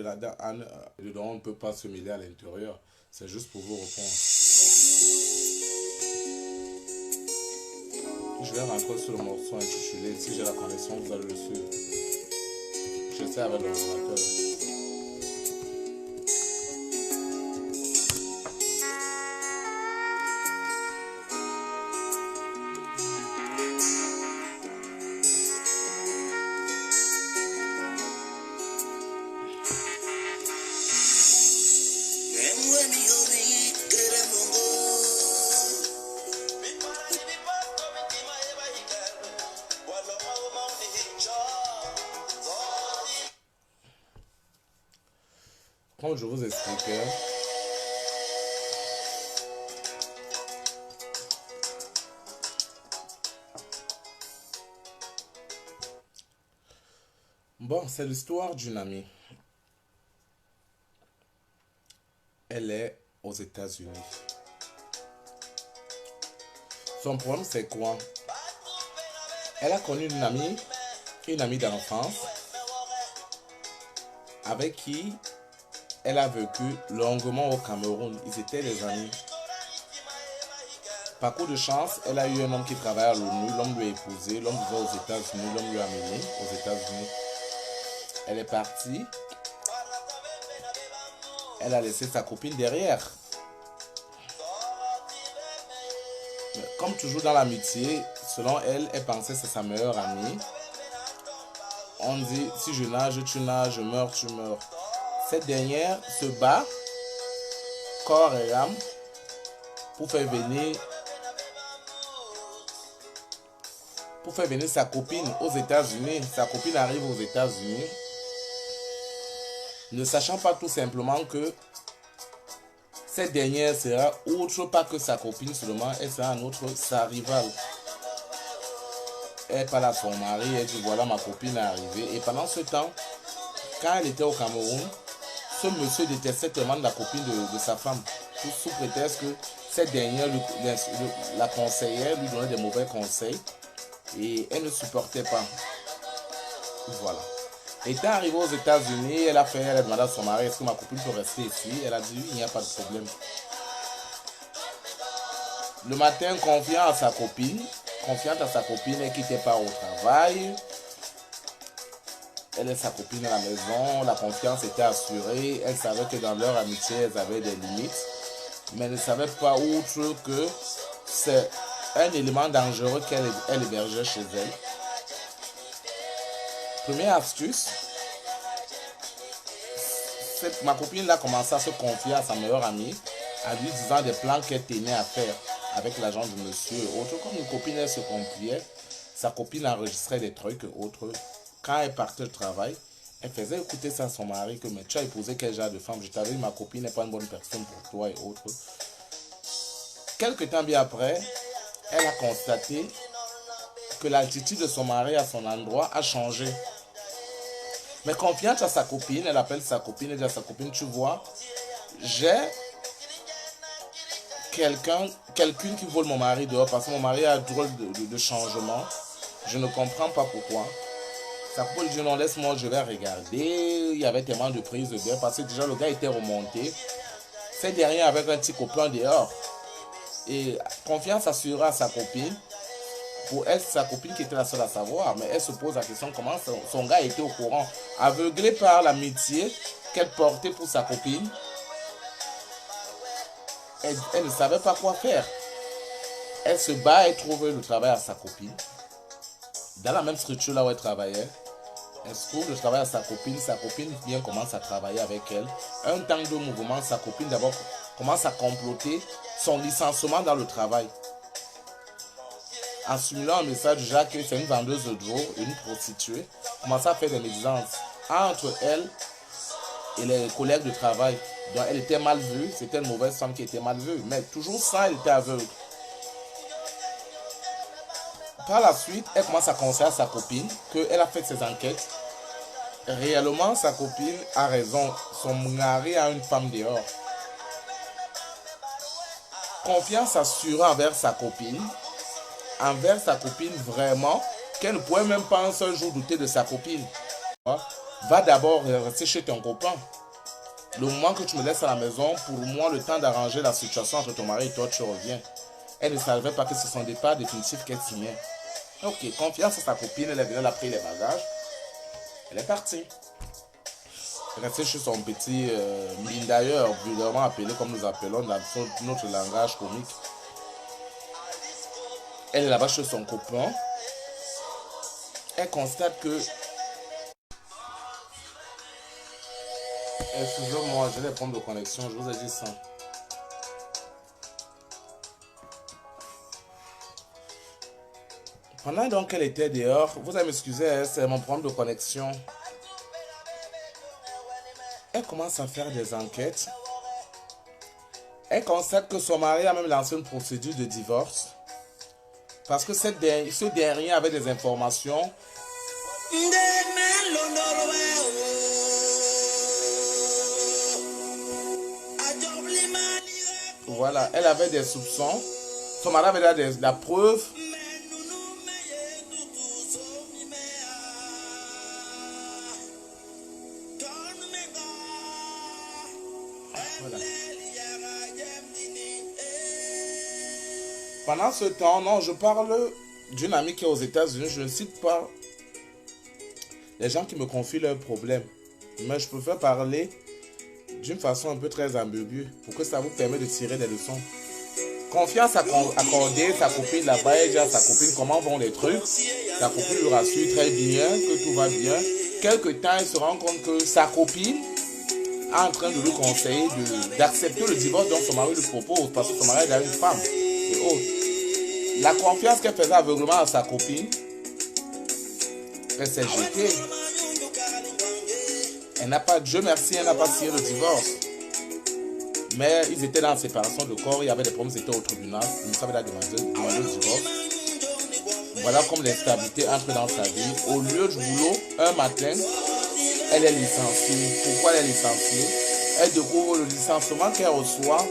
Dedans, on ne peut pas se mêler à l'intérieur. C'est juste pour vous répondre. Je vais rentrer sur le morceau intitulé Si j'ai la connexion, vous allez le suivre. J'essaie avec l'ordinateur. Comme je vous expliquais, bon, c'est l'histoire d'une amie. Elle est aux États-Unis. Son problème, c'est quoi? Elle a connu une amie d'enfance, avec qui elle a vécu longuement au Cameroun. Ils étaient des amis. Par coup de chance, elle a eu un homme qui travaille à l'ONU. L'homme lui a épousé. L'homme vivait aux États-Unis. L'homme lui a amené aux États-Unis. Elle est partie. Elle a laissé sa copine derrière. Mais comme toujours dans l'amitié, selon elle, elle pensait que c'est sa meilleure amie. On dit, si je nage, tu nages, je meurs, tu meurs. Cette dernière se bat, corps et âme, pour faire venir sa copine aux États-Unis. Sa copine arrive aux États-Unis, ne sachant pas tout simplement que cette dernière sera autre pas que sa copine seulement, elle sera en outre sa rivale. Elle parle à son mari, elle dit voilà ma copine est arrivée. Et pendant ce temps, quand elle était au Cameroun, ce monsieur détestait tellement la copine de sa femme, sous prétexte que cette dernière la conseillait, lui donnait des mauvais conseils et elle ne supportait pas. Voilà. Étant arrivée aux États-Unis, elle a demandé à son mari est-ce que ma copine peut rester ici? Elle a dit oui, il n'y a pas de problème. Le matin, confiante à sa copine, elle quittait pas au travail. Elle et sa copine à la maison, la confiance était assurée. Elle savait que dans leur amitié, elles avaient des limites. Mais elle ne savait pas outre que c'est un élément dangereux qu'elle hébergeait chez elle. Première astuce, ma copine a commencé à se confier à sa meilleure amie, en lui disant des plans qu'elle tenait à faire avec l'agent du monsieur et autres. Comme une copine, elle se confiait, sa copine enregistrait des trucs et autres. Quand elle partait au travail, elle faisait écouter ça à son mari que mais tu as épousé quel genre de femme? Je t'avais dit ma copine n'est pas une bonne personne pour toi et autres. Quelque temps bien après, elle a constaté que l'attitude de son mari à son endroit a changé. Mais confiante à sa copine, elle appelle sa copine et dit à sa copine, tu vois, j'ai quelqu'un qui vole mon mari dehors parce que mon mari a un drôle de changement. Je ne comprends pas pourquoi. Sa copine dit non, laisse-moi, je vais regarder. Il y avait tellement de prises de bière parce que déjà le gars était remonté. C'est derrière avec un petit copain dehors. Et confiance assurée à sa copine. Pour elle, c'est sa copine qui était la seule à savoir. Mais elle se pose la question comment son gars était au courant. Aveuglée par l'amitié qu'elle portait pour sa copine. Elle ne savait pas quoi faire. Elle se bat et trouve le travail à sa copine. Dans la même structure là où elle travaillait. Elle se trouve le travail à sa copine vient commence à travailler avec elle. Un temps de mouvement, sa copine d'abord commence à comploter son licenciement dans le travail. En simulant un message du genre que c'est une vendeuse de drogue, une prostituée, commence à faire des médisances entre elle et les collègues de travail. Donc elle était mal vue, c'était une mauvaise femme qui était mal vue. Mais toujours ça, elle était aveugle. Par la suite, elle commence à conseiller à sa copine qu'elle a fait ses enquêtes. Réellement, sa copine a raison. Son mari a une femme dehors. Confiance assurée envers sa copine vraiment, qu'elle ne pouvait même pas un seul jour douter de sa copine. Va d'abord rester chez ton copain. Le moment que tu me laisses à la maison, pour moi, le temps d'arranger la situation entre ton mari et toi, tu reviens. Elle ne savait pas que c'est son départ définitif qu'elle signait. Ok, confiance à sa copine, elle est venue, elle a pris les bagages. Elle est partie. Restée chez son petit mine d'ailleurs, vulgairement appelé comme nous appelons dans notre langage comique. Elle est là-bas chez son copain. Elle constate que... Excusez-moi, j'ai des problèmes de connexion, je vous ai dit ça. Pendant donc qu'elle était dehors, vous allez m'excuser, hein, c'est mon problème de connexion. Elle commence à faire des enquêtes. Elle constate que son mari a même lancé une procédure de divorce. Parce que ce dernier avait des informations. Voilà, elle avait des soupçons. Son mari avait la preuve. Voilà. Pendant ce temps, non, je parle d'une amie qui est aux États-Unis. Je ne cite pas les gens qui me confient leurs problèmes. Mais je préfère parler d'une façon un peu très ambiguë pour que ça vous permette de tirer des leçons. Confiance accordée, sa copine là-bas, elle dit à sa copine comment vont les trucs. Sa copine lui rassure très bien que tout va bien. Quelque temps, elle se rend compte que sa copine est en train de lui conseiller d'accepter le divorce dont son mari lui propose parce que son mari a une femme et autres. La confiance qu'elle faisait aveuglement à sa copine, elle s'est jetée. Elle n'a pas, Dieu merci, elle n'a pas signé le divorce. Mais ils étaient dans la séparation de corps, il y avait des problèmes, ils étaient au tribunal. Ils savaient la demander le divorce. Voilà comme l'instabilité entre dans sa vie. Au lieu du boulot, un matin, elle est licenciée. Pourquoi elle est licenciée? Elle découvre le licenciement qu'elle reçoit.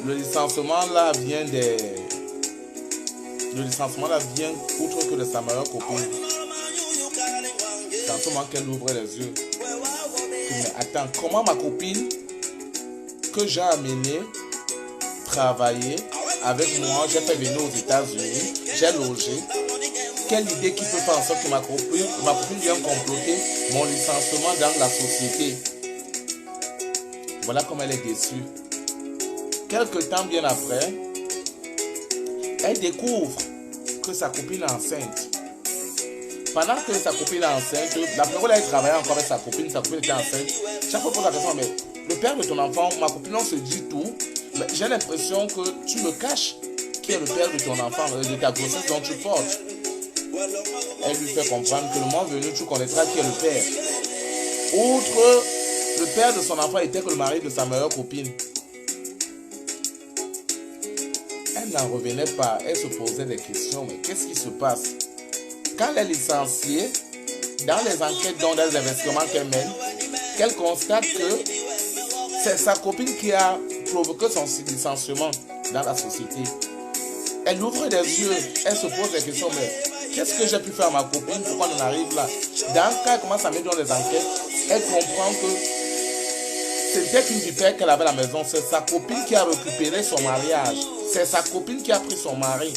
Le licenciement là vient outre que de sa meilleure copine. C'est en ce moment qu'elle ouvre les yeux. Mais attends, comment ma copine que j'ai amenée travailler avec moi, j'ai fait venir aux États-Unis, j'ai logé. Quelle idée qui peut faire en sorte que ma copine vient comploter mon licenciement dans la société? Voilà comment elle est déçue. Quelque temps bien après, elle découvre que sa copine est enceinte. Pendant que sa copine est enceinte, la première fois elle travaillait encore avec sa copine était enceinte. Chaque fois pour la question, mais le père de ton enfant, ma copine, on se dit tout. Mais j'ai l'impression que tu me caches qui est le père de ton enfant, de ta grossesse dont tu portes. Elle lui fait comprendre que le moment venu, tu connaîtras qui est le père. Outre, le père de son enfant était que le mari de sa meilleure copine. Elle n'en revenait pas, elle se posait des questions, mais qu'est-ce qui se passe? Quand elle est licenciée, dans les enquêtes, dans les investissements qu'elle mène, qu'elle constate que c'est sa copine qui a provoqué son licenciement dans la société. Elle ouvre les yeux, elle se pose des questions, mais qu'est-ce que j'ai pu faire à ma copine? Pourquoi on en arrive là? Quand elle commence à mettre dans les enquêtes, elle comprend que c'était une vipère qu'elle avait à la maison. C'est sa copine qui a récupéré son mariage. C'est sa copine qui a pris son mari.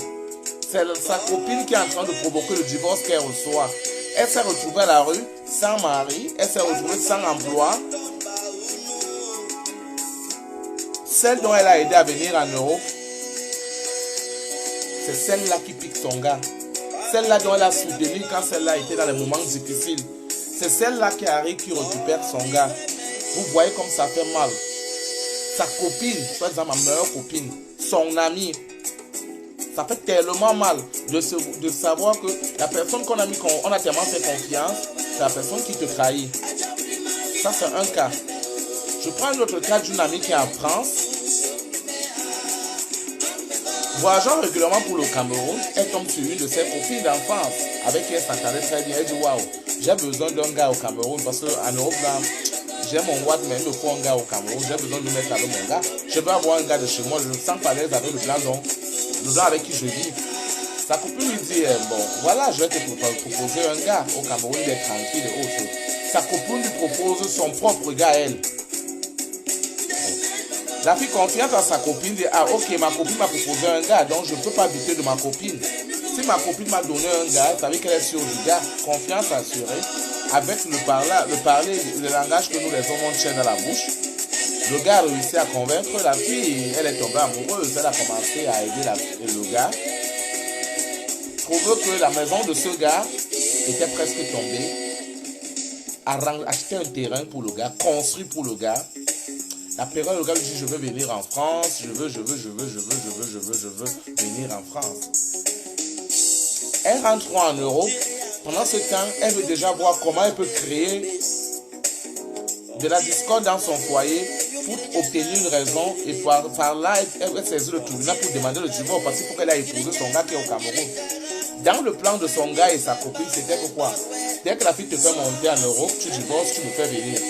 C'est sa copine qui est en train de provoquer le divorce qu'elle reçoit. Elle s'est retrouvée à la rue sans mari. Elle s'est retrouvée sans emploi. Celle dont elle a aidé à venir en Europe, c'est celle-là qui pique son gars. Celle-là dont elle a soutenu quand celle-là était dans les moments difficiles. C'est celle-là qui arrive, qui récupère son gars. Vous voyez comme ça fait mal. Sa copine, par exemple ma meilleure copine, son amie, ça fait tellement mal de savoir que la personne qu'on a mis, on a tellement fait confiance, c'est la personne qui te trahit. Ça, c'est un cas. Je prends un autre cas d'une amie qui est en France. Voyageant régulièrement pour le Cameroun, elle tombe sur une de ses copines d'enfance avec qui elle s'entendait très bien. Elle dit waouh, j'ai besoin d'un gars au Cameroun parce qu'en Europe, là, j'ai mon watt, mais il me faut un gars au Cameroun. J'ai besoin de mettre avec mon gars. Je veux avoir un gars de chez moi. Je me sens pas à l'aise avec le blanc avec qui je vis. Sa copine lui dit, bon, voilà, je vais te proposer un gars au Cameroun, il est tranquille et autres. Sa copine lui propose son propre gars à elle. La fille confiante à sa copine dit, ah ok, ma copine m'a proposé un gars, donc je ne peux pas douter de ma copine. Si ma copine m'a donné un gars, ça veut qu'elle est sûre du gars. Confiance assurée. Avec le langage que nous les hommes on tient dans la bouche. Le gars a réussi à convaincre la fille, elle est tombée amoureuse, elle a commencé à aider le gars. Trouve que la maison de ce gars était presque tombée. A acheté un terrain pour le gars, construit pour le gars. La période, le gars lui dit, je veux venir en France, je veux venir en France. Elle rentre en Europe. Pendant ce temps, elle veut déjà voir comment elle peut créer de la discorde dans son foyer pour obtenir une raison. Et par là, elle va saisir le tribunal pour demander le divorce parce qu'il faut qu'elle ait épousé son gars qui est au Cameroun. Dans le plan de son gars et sa copine, c'était pourquoi dès que la fille te fait monter en Europe, tu divorces, tu me fais venir.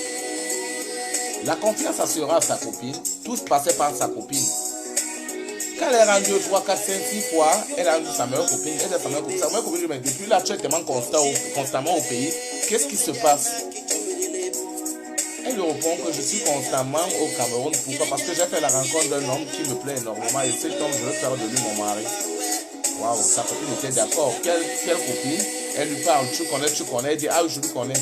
La confiance assurera à sa copine. Tout se passait par sa copine. Quand elle est rendue 2, 3, 4, 5, 6 fois, elle a rendu sa meilleure copine. Elle est sa meilleure copine. Sa meilleure copine lui dit, depuis là, tu es tellement constamment au pays. Qu'est-ce qui se passe? Elle lui répond que je suis constamment au Cameroun. Pourquoi? Parce que j'ai fait la rencontre d'un homme qui me plaît énormément. Et cet homme, je veux faire de lui mon mari. Waouh, sa copine était d'accord. Quelle copine? Elle lui parle, tu connais. Elle dit, ah, je lui connais.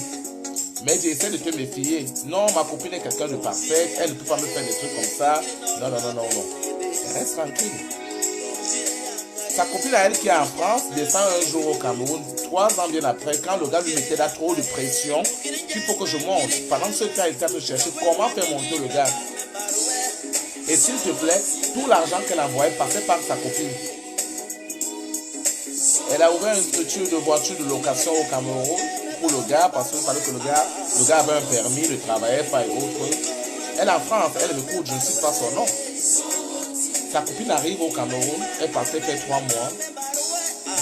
Mais elle dit, essaie de te méfier. Non, ma copine est quelqu'un de parfait. Elle ne peut pas me faire des trucs comme ça. Non. Elle reste tranquille. Sa copine à elle qui est en France descend un jour au Cameroun. 3 ans bien après, quand le gars lui mettait là trop de pression, il faut que je monte. Pendant ce temps, il t'a cherché comment faire monter le gars. Et s'il te plaît, tout l'argent qu'elle envoyait passait par sa copine. Elle a ouvert une structure de voiture de location au Cameroun pour le gars, parce qu'il fallait que le gars avait un permis, ne travaillait pas et autres. Elle en France, elle m'écoute, je ne sais pas son nom. Sa copine arrive au Cameroun, elle passait fait 3 mois.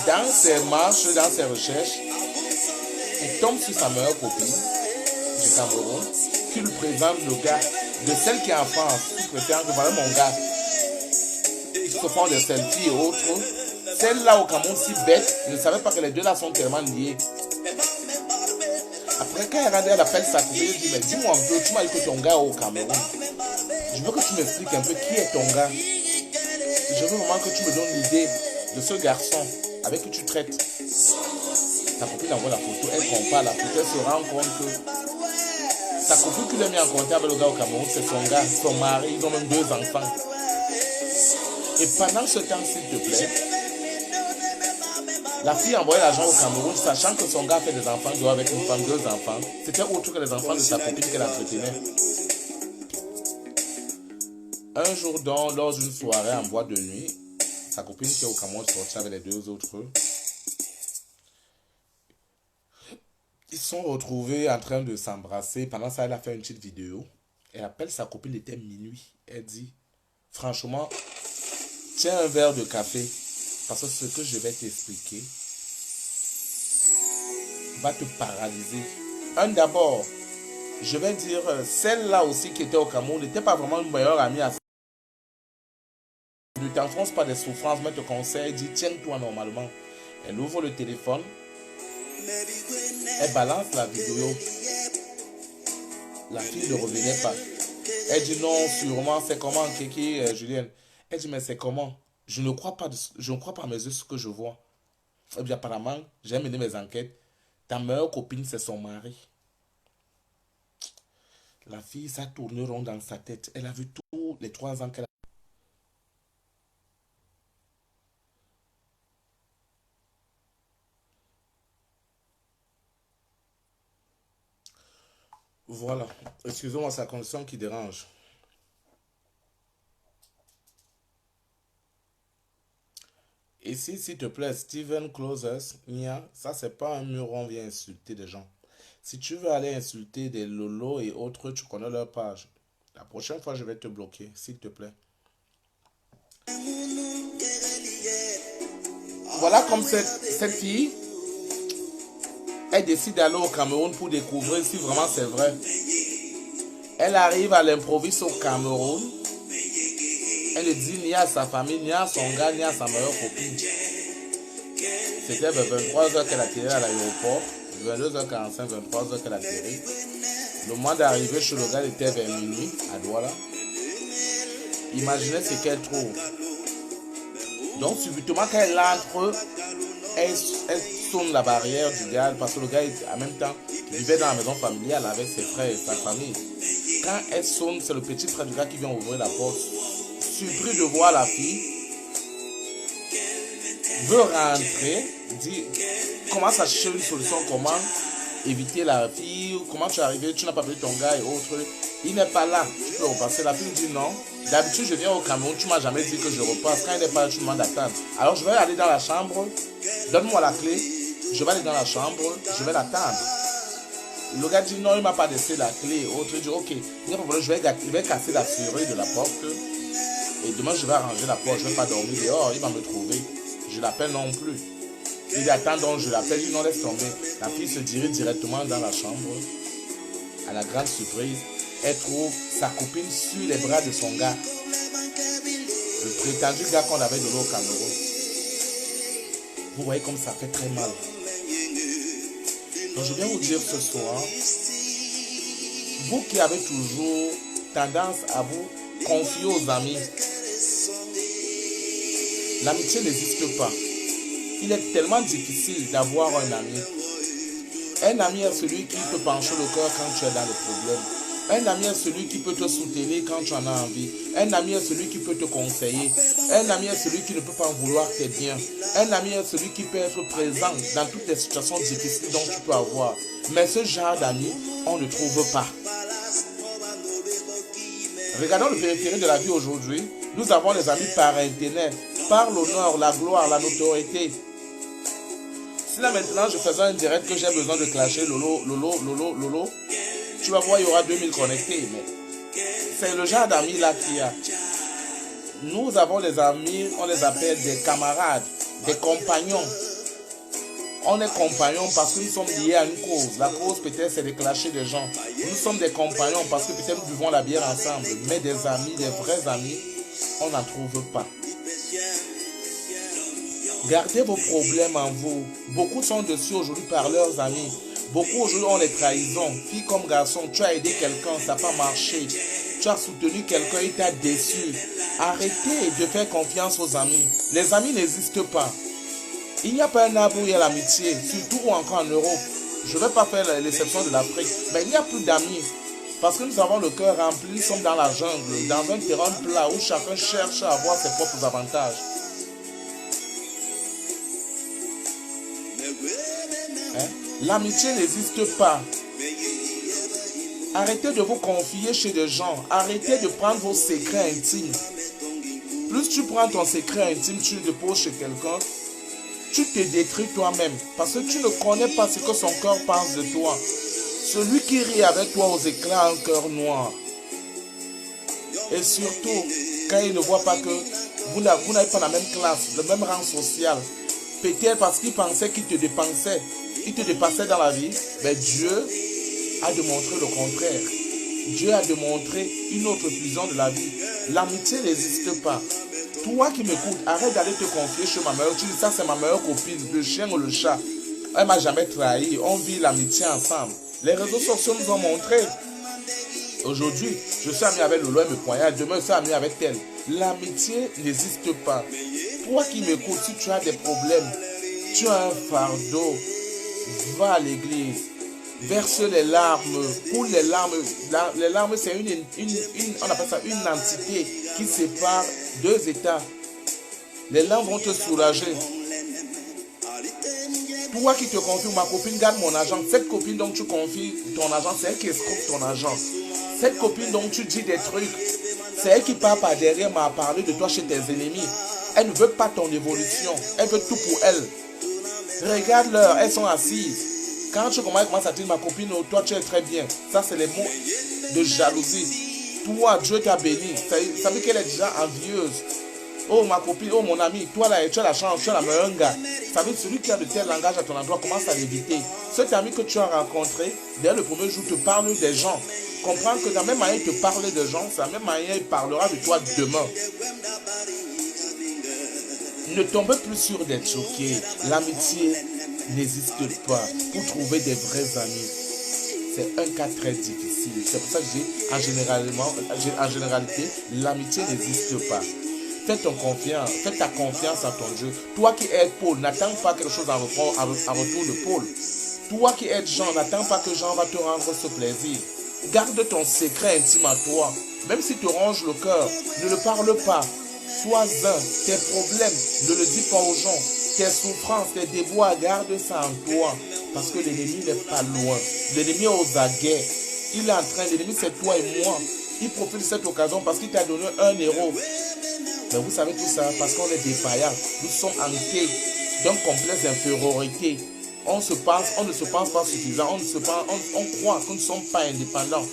Dans ses marches, dans ses recherches, elle tombe sur sa meilleure copine du Cameroun, qui lui présente le gars de celle qui est en France, qui préfère que voilà mon gars. Ils se font des selfies et autres. Celle-là au Cameroun, si bête, ne savait pas que les deux là sont tellement liés. Après, quand elle appelle sa copine, elle dit, mais dis-moi un peu, tu m'as dit que ton gars est au Cameroun. Je veux que tu m'expliques un peu qui est ton gars. Je veux vraiment que tu me donnes l'idée de ce garçon avec qui tu traites. Sa copine envoie la photo, elle compare la photo, elle se rend compte que sa copine qui l'a mis en contact avec le gars au Cameroun, c'est son gars, son mari, ils ont même 2 enfants. Et pendant ce temps, s'il te plaît, la fille envoyait l'argent au Cameroun, sachant que son gars fait des enfants, doit avec une femme, 2 enfants. C'était autre que les enfants de sa copine qu'elle entretenait. Un jour donc, lors d'une soirée en boîte de nuit, sa copine qui est au Cameroun sortit avec les 2 autres. Ils sont retrouvés en train de s'embrasser. Pendant ça, elle a fait une petite vidéo. Elle appelle sa copine, il était minuit. Elle dit, franchement, tiens un verre de café. Parce que ce que je vais t'expliquer va te paralyser. D'abord, je vais dire, celle-là aussi qui était au Cameroun n'était pas vraiment une meilleure amie à ne t'enfonce pas des souffrances, mais te conseille, dit tiens-toi normalement. Elle ouvre le téléphone, elle balance la vidéo. La fille ne revenait pas. Elle dit non, sûrement, c'est comment, Kiki, Julienne. Elle dit mais c'est comment? Je ne crois pas à mes yeux ce que je vois. Et bien apparemment, j'ai mené mes enquêtes. Ta meilleure copine, c'est son mari. La fille, ça tourne rond dans sa tête. Elle a vu tous les 3 ans qu'elle a. Voilà. Excusez-moi, c'est la condition qui dérange. Ici, s'il te plaît, Steven Closes, Nia, ça, c'est pas un mur où on vient insulter des gens. Si tu veux aller insulter des lolos et autres, tu connais leur page. La prochaine fois, je vais te bloquer, s'il te plaît. Voilà comme cette fille, elle décide d'aller au Cameroun pour découvrir si vraiment c'est vrai. Elle arrive à l'improviste au Cameroun. Elle ne dit ni à sa famille, ni à son gars, ni à sa meilleure copine. C'était vers 23h qu'elle atterrit à l'aéroport. 22h45, 23h qu'elle atterrit. Le moment d'arriver chez le gars était vers minuit à Douala. Imaginez ce qu'elle trouve. Donc subitement quand elle entre, elle sonne la barrière du gars parce que le gars en même temps vivait dans la maison familiale avec ses frères et sa famille. Quand elle sonne, c'est le petit frère du gars qui vient ouvrir la porte. Surpris de voir la fille, veut rentrer, dit, commence à chercher une solution, comment éviter la fille, comment tu es arrivé, tu n'as pas pris ton gars et autres. Il n'est pas là, tu peux repasser. La fille dit non. D'habitude, je viens au Cameroun, tu ne m'as jamais dit que je repasse. Quand il n'est pas là, tu me demandes d'attendre. Alors, je vais aller dans la chambre, donne-moi la clé, je vais aller dans la chambre, je vais l'attendre. Le gars dit non, il ne m'a pas laissé la clé. Autre, il dit ok, il n'y a pas de problème, je vais casser la serrure de la porte. Et demain, je vais arranger la porte, je ne vais pas dormir dehors, il va me trouver. Je l'appelle non plus. Il dit attends donc, je l'appelle, il dit non, laisse tomber. La fille se dirige directement dans la chambre. À la grande surprise, elle trouve sa copine sur les bras de son gars. Le prétendu gars qu'on avait donné au Cameroun. Vous voyez comme ça fait très mal. Donc je viens vous dire ce soir, vous qui avez toujours tendance à vous confier aux amis, l'amitié n'existe pas. Il est tellement difficile d'avoir un ami. Un ami est celui qui peut pencher le cœur quand tu es dans les problèmes. Un ami est celui qui peut te soutenir quand tu en as envie. Un ami est celui qui peut te conseiller. Un ami est celui qui ne peut pas en vouloir tes biens. Un ami est celui qui peut être présent dans toutes les situations difficiles dont tu peux avoir. Mais ce genre d'amis, on ne trouve pas. Regardons le périphérie de la vie aujourd'hui. Nous avons des amis par internet, par l'honneur, la gloire, la notoriété. Si là maintenant je faisais un direct que j'ai besoin de clasher Lolo, tu vas voir, il y aura 2000 connectés. Mais c'est le genre d'amis là qu'il y a. Nous avons des amis, on les appelle des camarades, des compagnons. On est compagnons parce que nous sommes liés à une cause. La cause peut-être c'est de clasher des gens. Nous sommes des compagnons parce que peut-être nous buvons la bière ensemble. Mais des amis, des vrais amis, on n'en trouve pas. Gardez vos problèmes en vous. Beaucoup sont dessus aujourd'hui par leurs amis. Beaucoup aujourd'hui ont les trahisons. Fille comme garçon, tu as aidé quelqu'un, ça n'a pas marché. Tu as soutenu quelqu'un, il t'a déçu. Arrêtez de faire confiance aux amis. Les amis n'existent pas. Il n'y a pas un arbre où il y a l'amitié, surtout encore en Europe. Je ne vais pas faire l'exception de l'Afrique, mais il n'y a plus d'amis. Parce que nous avons le cœur rempli, nous sommes dans la jungle, dans un terrain plat où chacun cherche à avoir ses propres avantages. Hein? L'amitié n'existe pas. Arrêtez de vous confier chez des gens. Arrêtez de prendre vos secrets intimes. Plus tu prends ton secret intime, tu le déposes chez quelqu'un, tu te détruis toi-même. Parce que tu ne connais pas ce que son cœur pense de toi. Celui qui rit avec toi aux éclats a un cœur noir. Et surtout, quand il ne voit pas que vous n'avez pas la même classe, le même rang social. Peut-être parce qu'il pensait qu'il te dépensait. Il te dépassait dans la vie. Mais Dieu a démontré le contraire. Dieu a démontré une autre vision de la vie. L'amitié n'existe pas. Toi qui m'écoutes, arrête d'aller te confier chez ma meilleure. Tu dis ça, c'est ma meilleure copine, le chien ou le chat. Elle m'a jamais trahi. On vit l'amitié ensemble. Les réseaux sociaux nous ont montré. Aujourd'hui, je suis ami avec Lolo et me poignarde. Demain, je suis ami avec elle. L'amitié n'existe pas. Toi qui m'écoutes, si tu as des problèmes, tu as un fardeau, va à l'église. Verse les larmes, coule les larmes. Les larmes, c'est on appelle ça une entité qui sépare deux états. Les larmes vont te soulager. Toi qui te confies, ma copine garde mon argent. Cette copine dont tu confies ton argent, c'est elle qui escroque ton argent. Cette copine dont tu dis des trucs, c'est elle qui part par derrière m'a parlé de toi chez tes ennemis. Elle ne veut pas ton évolution. Elle veut tout pour elle. Regarde-leur, elles sont assises. Quand tu commences à dire ma copine, oh, toi tu es très bien. Ça c'est les mots de jalousie. Toi, Dieu t'a béni. Ça veut qu'elle est déjà envieuse. Oh ma copine, oh mon ami, toi là, tu as la chance, tu as la meilleure gars. Ça veut dire celui qui a de tels langages à ton endroit commence à l'éviter. Cet ami que tu as rencontré, dès le premier jour, te parle des gens. Comprends que de la même manière il te parle des gens, c'est la même manière il parlera de toi demain. Ne tombez plus sur des choqués. L'amitié n'existe pas. Pour trouver des vrais amis, c'est un cas très difficile. C'est pour ça que en généralité, l'amitié n'existe pas. Fais ta confiance à ton Dieu. Toi qui aides Paul, n'attends pas quelque chose en retour de Paul. Toi qui aides Jean, n'attends pas que Jean va te rendre ce plaisir. Garde ton secret intime à toi. Même si te ronge le cœur, ne le parle pas. Sois tes problèmes, ne le dis pas aux gens. Tes souffrances, tes déboires, garde ça en toi. Parce que l'ennemi n'est pas loin. L'ennemi est aux aguets. Il est en train, l'ennemi c'est toi et moi. Il profite de cette occasion parce qu'il t'a donné un héros. Mais vous savez tout ça parce qu'on est défaillants. Nous sommes hantés d'un complexe d'infériorité. On ne se pense pas suffisant. On croit que nous ne sommes pas indépendants.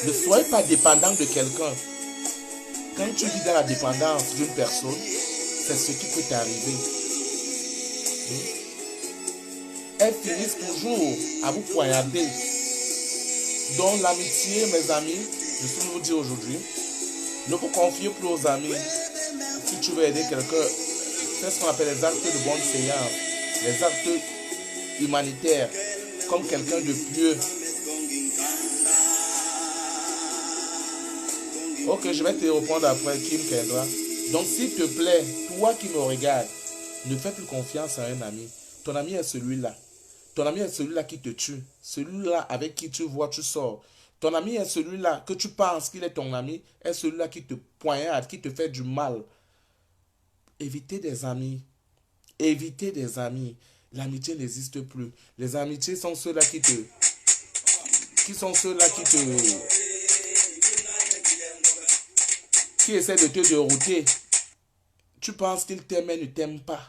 Ne soyez pas dépendant de quelqu'un. Quand tu vis dans la dépendance d'une personne, c'est ce qui peut t'arriver. Elles finissent toujours à vous poignarder. Donc l'amitié, mes amis, je suis vous dire aujourd'hui, ne vous confiez plus aux amis. Si tu veux aider quelqu'un, fais ce qu'on appelle les actes de bonne séance, les actes humanitaires, comme quelqu'un de pieux. Ok, je vais te répondre après, Kim Kendra. Donc, s'il te plaît, toi qui me regardes, ne fais plus confiance à un ami. Ton ami est celui-là. Ton ami est celui-là qui te tue. Celui-là avec qui tu vois, tu sors. Ton ami est celui-là que tu penses qu'il est ton ami, est celui-là qui te poignarde, qui te fait du mal. Évitez des amis. Évitez des amis. L'amitié n'existe plus. Les amitiés sont ceux-là qui essaie de te dérouter. Tu penses qu'il t'aime et ne t'aime pas.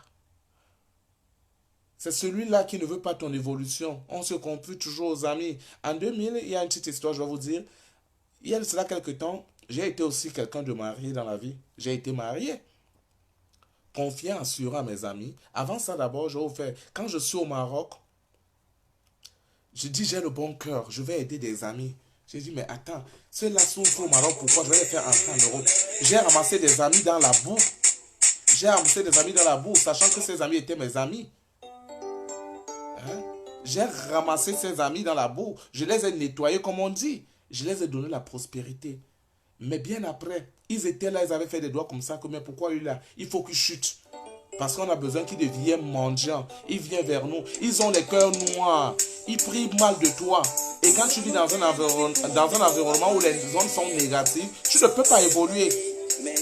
C'est celui-là qui ne veut pas ton évolution. On se confie toujours aux amis. En 2000, il y a une petite histoire, je vais vous dire. Il y a de cela quelques temps, j'ai été aussi quelqu'un de marié dans la vie. J'ai été marié. Confiant, assurant à mes amis. Avant ça, d'abord, je vais vous faire. Quand je suis au Maroc, je dis j'ai le bon cœur, je vais aider des amis. J'ai dit, mais attends, ceux-là souffrent au Maroc, pourquoi je vais les faire entrer en Europe? J'ai ramassé des amis dans la boue. Sachant que ces amis étaient mes amis. Hein? J'ai ramassé ces amis dans la boue. Je les ai nettoyés, comme on dit. Je les ai donné la prospérité. Mais bien après, ils étaient là, ils avaient fait des doigts comme ça. Mais pourquoi lui là? Il faut qu'il chute. Parce qu'on a besoin qu'ils deviennent mendiants. Ils viennent vers nous. Ils ont les cœurs noirs. Ils prient mal de toi. Et quand tu vis dans un environnement où les zones sont négatives, tu ne peux pas évoluer.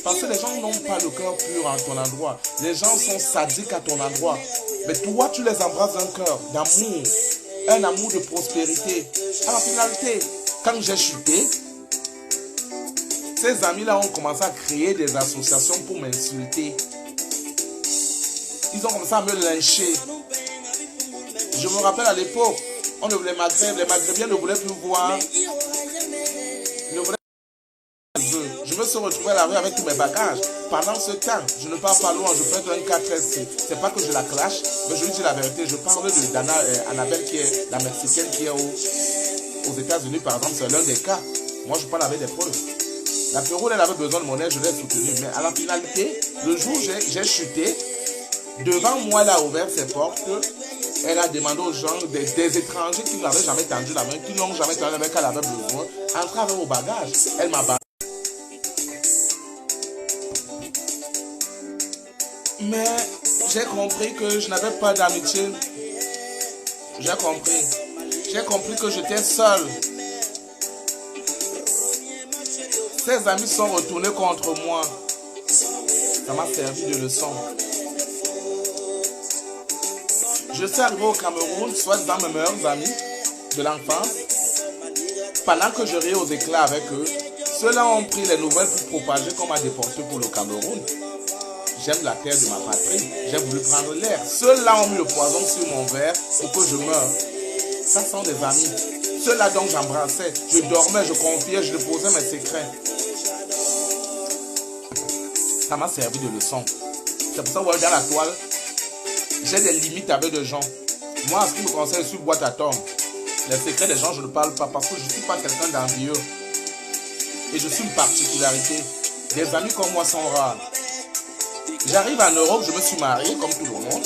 Parce que les gens n'ont pas le cœur pur à ton endroit. Les gens sont sadiques à ton endroit. Mais toi, tu les embrasses d'un cœur d'amour. Un amour de prospérité. À la finalité, quand j'ai chuté, ces amis-là ont commencé à créer des associations pour m'insulter. Ils ont commencé à me lyncher. Je me rappelle à l'époque, les Maghrébiens ne voulaient plus voir. Je me suis retrouvé à la rue avec tous mes bagages. Pendant ce temps, je ne pars pas loin, je peux être un cas très... C'est pas que je la clash, mais je lui dis la vérité. Je parle d'Anna Annabelle, qui est la Mexicaine qui est aux États-Unis, par exemple. C'est l'un des cas. Moi, je parle avec des preuves. La Péroule, elle avait besoin de monnaie, je l'ai soutenue. Mais à la finalité, le jour où j'ai chuté, devant moi, elle a ouvert ses portes. Elle a demandé aux gens, des étrangers qui ne l'avaient jamais tendu la main, qui n'ont jamais tendu la main qu'elle avait besoin, entrer avec vos bagages. Elle m'a battu. Mais j'ai compris que je n'avais pas d'amitié. J'ai compris que j'étais seul. Ces amis sont retournés contre moi. Ça m'a servi de leçon. Je suis arrivé au Cameroun, soit dans mes meilleurs amis de l'enfance. Pendant que je riais aux éclats avec eux, ceux-là ont pris les nouvelles pour propager qu'on m'a déporté pour le Cameroun. J'aime la terre de ma patrie. J'ai voulu prendre l'air. Ceux-là ont mis le poison sur mon verre pour que je meure. Ça sont des amis. Ceux-là dont j'embrassais. Je dormais, je confiais, je déposais mes secrets. Ça m'a servi de leçon. C'est pour ça que dans la toile, j'ai des limites avec des gens. Moi, ce qui me concerne, je suis boîte à tombe. Les secrets des gens, je ne parle pas parce que je ne suis pas quelqu'un d'envieux. Et je suis une particularité. Des amis comme moi sont rares. J'arrive en Europe, je me suis marié comme tout le monde.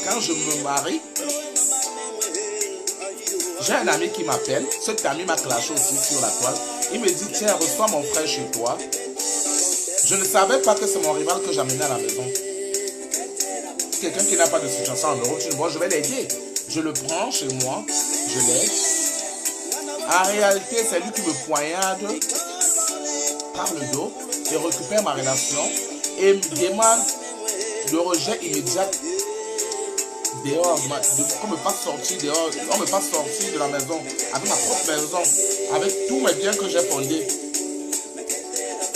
Quand je me marie, j'ai un ami qui m'appelle. Cet ami m'a clashé aussi sur la toile. Il me dit, tiens, reçois mon frère chez toi. Je ne savais pas que c'est mon rival que j'amenais à la maison. Quelqu'un qui n'a pas de situation en Europe, tu dis, bon, je vais l'aider. Je le prends chez moi, je l'aide. En réalité, c'est lui qui me poignarde par le dos et récupère ma relation et me demande le rejet immédiat dehors. On ne me pas sortir dehors, on ne me pas sortir de la maison, avec ma propre maison, avec tous mes biens que j'ai fondés.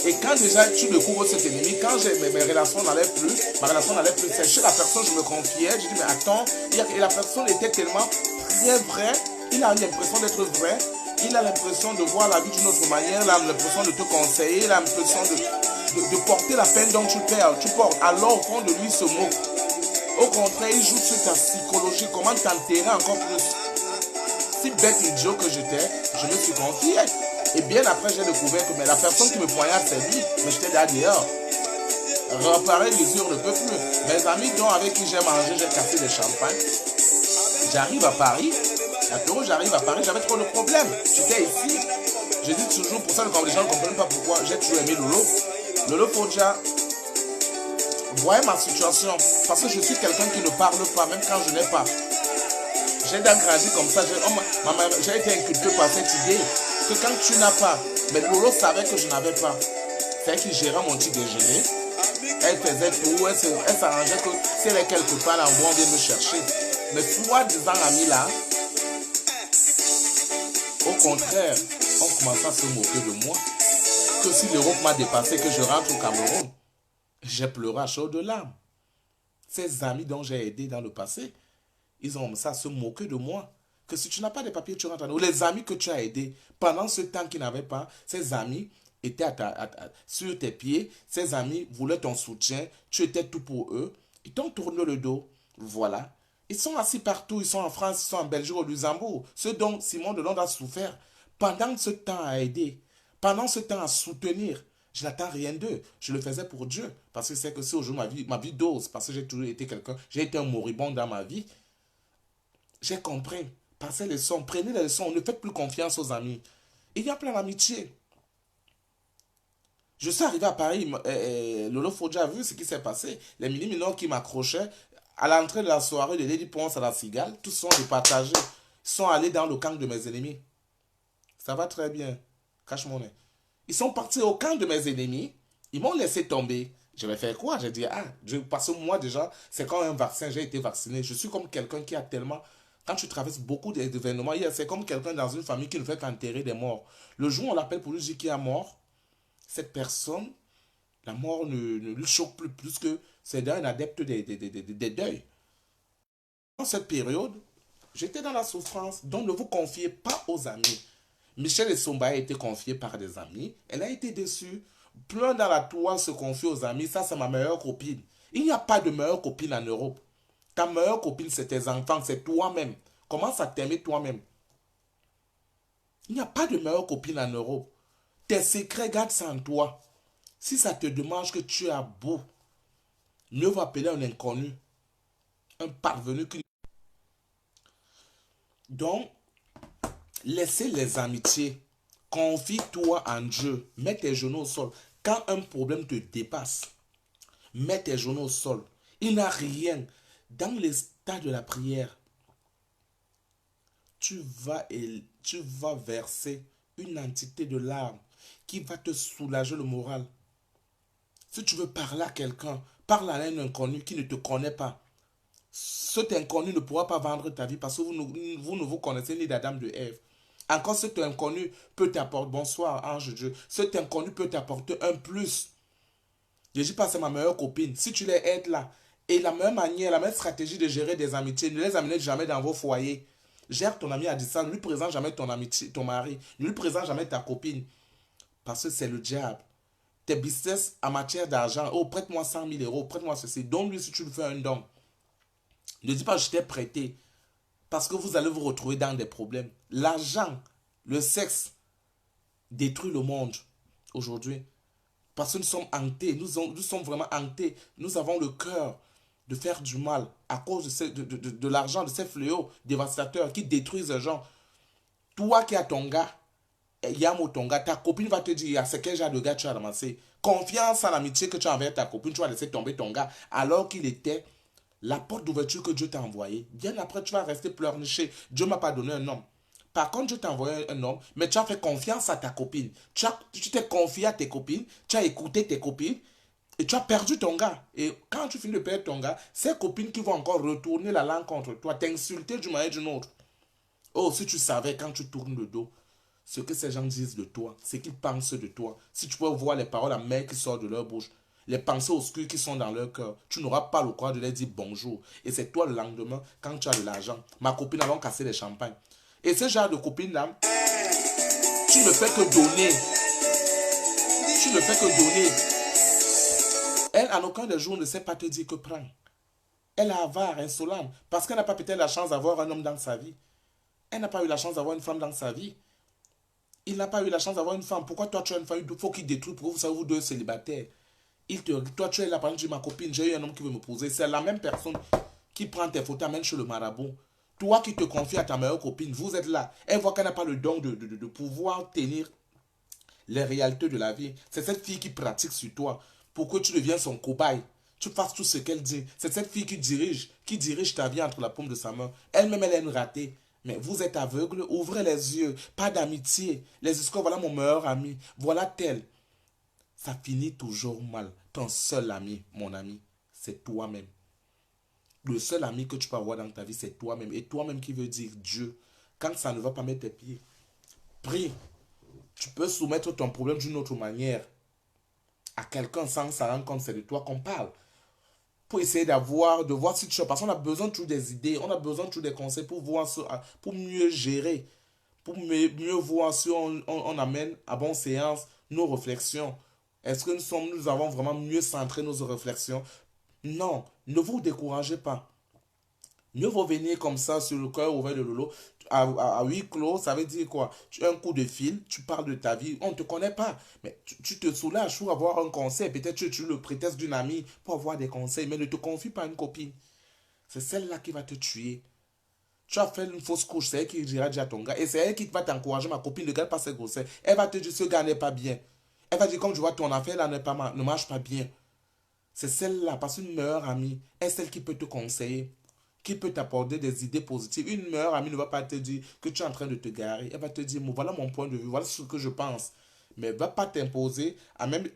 Et quand déjà tu découvres cet ennemi, quand mes relations n'allaient plus, ma relation n'allait plus, c'est chez la personne je me confiais, je dis mais attends, et la personne était tellement très vraie, il a l'impression d'être vrai, il a l'impression de voir la vie d'une autre manière, il a l'impression de te conseiller, il a l'impression de porter la peine dont tu portes, alors au fond de lui il se moque. Au contraire, il joue sur ta psychologie, comment t'enterrer encore plus. Si bête idiot que j'étais, je me suis confié. Et bien après, j'ai découvert que mais la personne qui me poignarde, c'est lui. Mais j'étais là dehors. Réparer l'usure ne peut plus. Mes amis dont avec qui j'ai mangé, j'ai cassé des champagnes. J'arrive à Paris. J'arrive à Paris, j'avais trop de problèmes. J'étais ici. Je dis toujours, pour ça, les gens ne comprennent pas pourquoi j'ai toujours aimé Lolo. Lolo Fodja. Voyez ma situation. Parce que je suis quelqu'un qui ne parle pas, même quand je n'ai pas. J'ai grandi comme ça. J'ai été inculpé par cette idée que quand tu n'as pas, mais Lolo savait que je n'avais pas. C'est elle qui gérait mon petit déjeuner. Elle faisait tout, elle s'arrangeait que si elle est quelque part, elle envoie me chercher. Mais soi-disant amis là, au contraire, on commençait à se moquer de moi. Que si l'Europe m'a dépassé, que je rentre au Cameroun, j'ai pleuré à chaudes larmes. Ces amis dont j'ai aidé dans le passé, ils ont commencé à se moquer de moi. Que si tu n'as pas de papiers, tu rentres en Europe. Les amis que tu as aidés, pendant ce temps qu'ils n'avaient pas, ces amis étaient sur tes pieds, ces amis voulaient ton soutien, tu étais tout pour eux. Ils t'ont tourné le dos. Voilà. Ils sont assis partout, ils sont en France, ils sont en Belgique, au Luxembourg. Ceux dont Simon Delonde a souffert. Pendant ce temps à aider, pendant ce temps à soutenir, je n'attends rien d'eux. Je le faisais pour Dieu. Parce que c'est que si aujourd'hui ma vie dose, parce que j'ai toujours été quelqu'un, j'ai été un moribond dans ma vie. J'ai compris. Passez les leçons, prenez les leçons, ne faites plus confiance aux amis. Il y a plein d'amitié. Je suis arrivé à Paris, Lolo Fodja a vu ce qui s'est passé. Les mini-mineurs qui m'accrochaient, à l'entrée de la soirée de Lady Ponce à la Cigale, tous sont départagés. Ils sont allés dans le camp de mes ennemis. Ça va très bien. Cache mon nez. Ils sont partis au camp de mes ennemis. Ils m'ont laissé tomber. Je vais faire quoi? J'ai dit, parce que moi déjà, c'est comme un vaccin, j'ai été vacciné. Je suis comme quelqu'un qui a tellement... Quand tu traverses beaucoup d'événements, c'est comme quelqu'un dans une famille qui ne fait qu'enterrer des morts. Le jour où on l'appelle pour lui dire qu'il est mort, cette personne, la mort ne lui choque plus que c'est un adepte des deuils. Dans cette période, j'étais dans la souffrance, donc ne vous confiez pas aux amis. Michel Essomba a été confiée par des amis, elle a été déçue. Plein dans la toile se confie aux amis, ça c'est ma meilleure copine. Il n'y a pas de meilleure copine en Europe. Ta meilleure copine, c'est tes enfants, c'est toi-même. Commence à t'aimer toi-même. Il n'y a pas de meilleure copine en Europe. Tes secrets, garde ça en toi. Si ça te demande que tu as beau, mieux vaut appeler un inconnu, un parvenu qui... Donc, laissez les amitiés. Confie-toi en Dieu. Mets tes genoux au sol. Quand un problème te dépasse, mets tes genoux au sol. Il n'y a rien. Dans l'état de la prière, tu vas verser une entité de larmes qui va te soulager le moral. Si tu veux parler à quelqu'un, parle à un inconnu qui ne te connaît pas. Cet inconnu ne pourra pas vendre ta vie parce que vous ne vous connaissez ni d'Adam de Ève. Encore cet inconnu peut t'apporter, bonsoir ange de Dieu, cet inconnu peut t'apporter un plus. Je dis pas c'est ma meilleure copine. Si tu les aides là, et la même manière, la même stratégie de gérer des amitiés, ne les amenez jamais dans vos foyers. Gère ton ami à distance, ne lui présente jamais ton amitié, ton mari, ne lui présente jamais ta copine. Parce que c'est le diable. Tes business en matière d'argent, oh prête-moi 100 000 euros, prête-moi ceci, donne-lui si tu lui fais un don. Ne dis pas je t'ai prêté. Parce que vous allez vous retrouver dans des problèmes. L'argent, le sexe détruit le monde aujourd'hui. Parce que nous sommes hantés, nous sommes vraiment hantés. Nous avons le cœur de faire du mal à cause de l'argent, de ces fléaux dévastateurs qui détruisent les gens. Toi qui as ton gars, Yamo ton gars, ta copine va te dire, c'est quel genre de gars tu as ramassé. Confiance en l'amitié que tu as envers ta copine, tu vas laisser tomber ton gars alors qu'il était la porte d'ouverture que Dieu t'a envoyée. Bien après, tu vas rester pleurnicher. Dieu ne m'a pas donné un homme. Par contre, Dieu t'a envoyé un homme, mais tu as fait confiance à ta copine. Tu t'es confié à tes copines, tu as écouté tes copines et tu as perdu ton gars. Et quand tu finis de perdre ton gars, ces copines qui vont encore retourner la langue contre toi, t'insulter d'une manière ou d'une autre. Oh, si tu savais quand tu tournes le dos, ce que ces gens disent de toi, ce qu'ils pensent de toi, si tu peux voir les paroles amères qui sortent de leur bouche, les pensées obscures qui sont dans leur cœur, tu n'auras pas le courage de leur dire bonjour. Et c'est toi le lendemain, quand tu as de l'argent. Ma copine allons casser les champagnes. Et ce genre de copine-là, tu ne fais que donner. Tu ne fais que donner. Elle, en aucun des jours, ne sait pas te dire que prends. Elle est avare, insolente, parce qu'elle n'a pas peut-être la chance d'avoir un homme dans sa vie. Elle n'a pas eu la chance d'avoir une femme dans sa vie. Il n'a pas eu la chance d'avoir une femme. Pourquoi toi tu as une femme? Il faut qu'il détruise pour vous savez vous deux célibataires. Toi tu es là, par exemple, ma copine, j'ai eu un homme qui veut me poser. C'est la même personne qui prend tes photos, amène chez le marabout. Toi qui te confies à ta meilleure copine, vous êtes là. Elle voit qu'elle n'a pas le don de pouvoir tenir les réalités de la vie. C'est cette fille qui pratique sur toi pour que tu deviennes son cobaye. Tu fasses tout ce qu'elle dit. C'est cette fille qui dirige ta vie entre la paume de sa main. Elle-même, elle est une ratée. Mais vous êtes aveugle, ouvrez les yeux. Pas d'amitié. Les escrocs, voilà mon meilleur ami. Voilà tel. Ça finit toujours mal. Ton seul ami, mon ami, c'est toi-même. Le seul ami que tu peux avoir dans ta vie, c'est toi-même. Et toi-même qui veut dire Dieu. Quand ça ne va pas mettre tes pieds, prie. Tu peux soumettre ton problème d'une autre manière à quelqu'un sans s'en rendre compte, c'est de toi qu'on parle. Pour essayer de voir si tu... Parce qu'on a besoin de toutes des idées, on a besoin de tous des conseils pour voir pour mieux gérer, pour mieux voir si on amène à bonne séance nos réflexions. Est-ce que nous avons vraiment mieux centré nos réflexions? Non, ne vous découragez pas. Mieux vaut venir comme ça sur le cœur ouvert de Lolo. À huis clos, ça veut dire quoi? Tu as un coup de fil, tu parles de ta vie, on ne te connaît pas. Mais tu te soulages pour avoir un conseil. Peut-être que tu le prétexte d'une amie pour avoir des conseils, mais ne te confie pas à une copine. C'est celle-là qui va te tuer. Tu as fait une fausse couche, c'est elle qui dira déjà à ton gars. Et c'est elle qui va t'encourager, ma copine, ne garde pas ses grossesses. Elle va te dire, ce gars n'est pas bien. Elle va dire, comme tu vois, ton affaire là ne marche pas bien. C'est celle-là, parce qu'une meilleure amie est celle qui peut te conseiller, qui peut t'apporter des idées positives. Une meilleure amie ne va pas te dire que tu es en train de te garer. Elle va te dire, voilà mon point de vue, voilà ce que je pense. Mais elle ne va pas t'imposer en même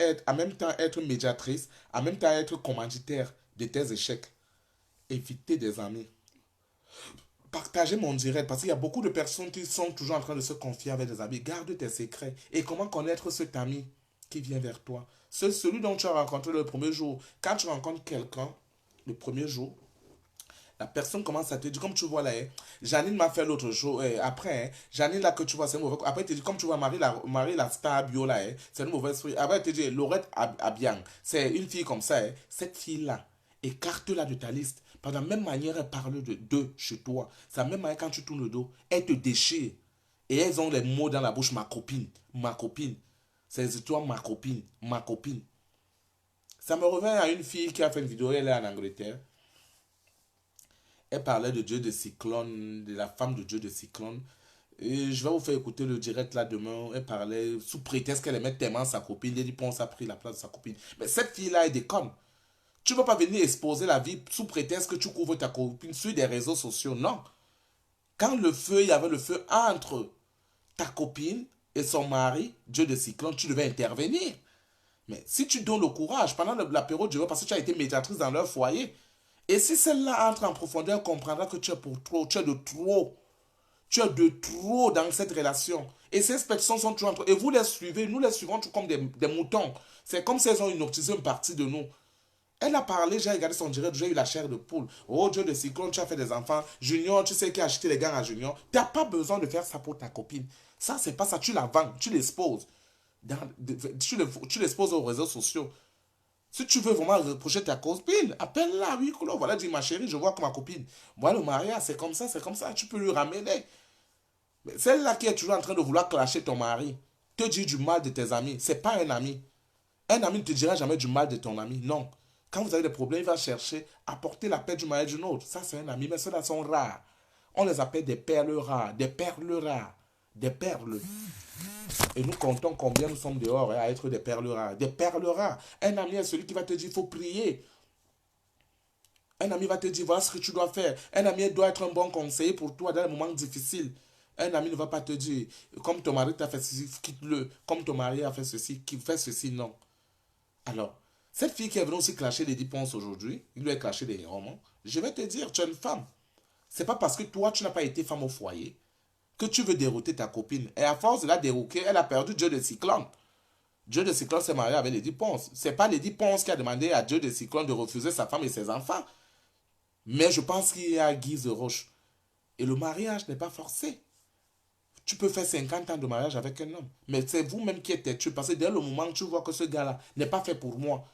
temps être médiatrice, en même temps être commanditaire de tes échecs. Éviter des amis. Partager mon direct, parce qu'il y a beaucoup de personnes qui sont toujours en train de se confier avec des amis. Garde tes secrets. Et comment connaître cet ami qui vient vers toi? Celui dont tu as rencontré le premier jour. Quand tu rencontres quelqu'un, le premier jour, la personne commence à te dire, comme tu vois là, hein, Janine m'a fait l'autre jour, après, hein, Janine là que tu vois, c'est mauvais. Après, elle te dit, comme tu vois, Marie la star bio là, hein, c'est une mauvaise fille. Après, elle te dit, Laurette Abiang, c'est une fille comme ça, hein, cette fille-là, écarte-la de ta liste. Par la même manière, elle parle de d'eux chez toi. C'est la même manière quand tu tournes le dos, elle te déchire. Et elles ont les mots dans la bouche, ma copine, ma copine. C'est toi, ma copine, ma copine. Ça me revient à une fille qui a fait une vidéo, elle est en Angleterre. Elle parlait de Dieu de Cyclone, de la femme de Dieu de Cyclone. Et je vais vous faire écouter le direct là demain. Elle parlait sous prétexte qu'elle aimait tellement sa copine. Elle dit, bon, ça a pris la place de sa copine. Mais cette fille-là, elle déconne. Tu ne vas pas venir exposer la vie sous prétexte que tu couvres ta copine sur des réseaux sociaux. Non. Quand il y avait le feu entre ta copine et son mari, Dieu de Cyclone, tu devais intervenir. Mais si tu donnes le courage pendant la période de parce que tu as été médiatrice dans leur foyer, et si celle-là entre en profondeur, elle comprendra que tu es pour trop, tu es de trop. Tu es de trop dans cette relation. Et ces personnes sont toujours entre... Et vous les suivez, nous les suivons tout comme des moutons. C'est comme si elles ont hypnotisé une partie de nous. Elle a parlé, j'ai regardé son direct, j'ai eu la chair de poule. Oh Dieu de Cyclone, tu as fait des enfants. Junior, tu sais qui a acheté les gants à Junior. Tu n'as pas besoin de faire ça pour ta copine. Ça, c'est pas ça. Tu la vends, tu l'exposes. Tu l'exposes aux réseaux sociaux. Si tu veux vraiment reprocher ta copine, appelle-la, oui, voilà, dis ma chérie, je vois que ma copine. Moi, le mariage, c'est comme ça, tu peux lui ramener. Mais celle-là qui est toujours en train de vouloir clasher ton mari, te dire du mal de tes amis, c'est pas un ami. Un ami ne te dira jamais du mal de ton ami. Non. Quand vous avez des problèmes, il va chercher à porter la paix du mariage d'une autre. Ça, c'est un ami, mais ceux-là sont rares. On les appelle des perles rares, des perles rares, des perles. Et nous comptons combien nous sommes dehors à être des perles rares. Des perles rares. Un ami est celui qui va te dire, il faut prier. Un ami va te dire, voilà ce que tu dois faire. Un ami doit être un bon conseiller pour toi dans les moments difficiles. Un ami ne va pas te dire, comme ton mari t'a fait ceci, quitte-le. Comme ton mari a fait ceci, qui fait ceci, non. Alors, cette fille qui est venue aussi clasher les 10 ponces aujourd'hui, il lui a clashé des romans. Je vais te dire, tu es une femme. C'est pas parce que toi, tu n'as pas été femme au foyer que tu veux dérouter ta copine. Et à force de la dérouter, elle a perdu Dieu de Cyclone. Dieu de Cyclone s'est marié avec Lady Ponce. C'est pas Lady Ponce qui a demandé à Dieu de Cyclone de refuser sa femme et ses enfants. Mais je pense qu'il y a Guise de Roche. Et le mariage n'est pas forcé. Tu peux faire 50 ans de mariage avec un homme. Mais c'est vous-même qui êtes têtu. Parce que dès le moment où tu vois que ce gars-là n'est pas fait pour moi,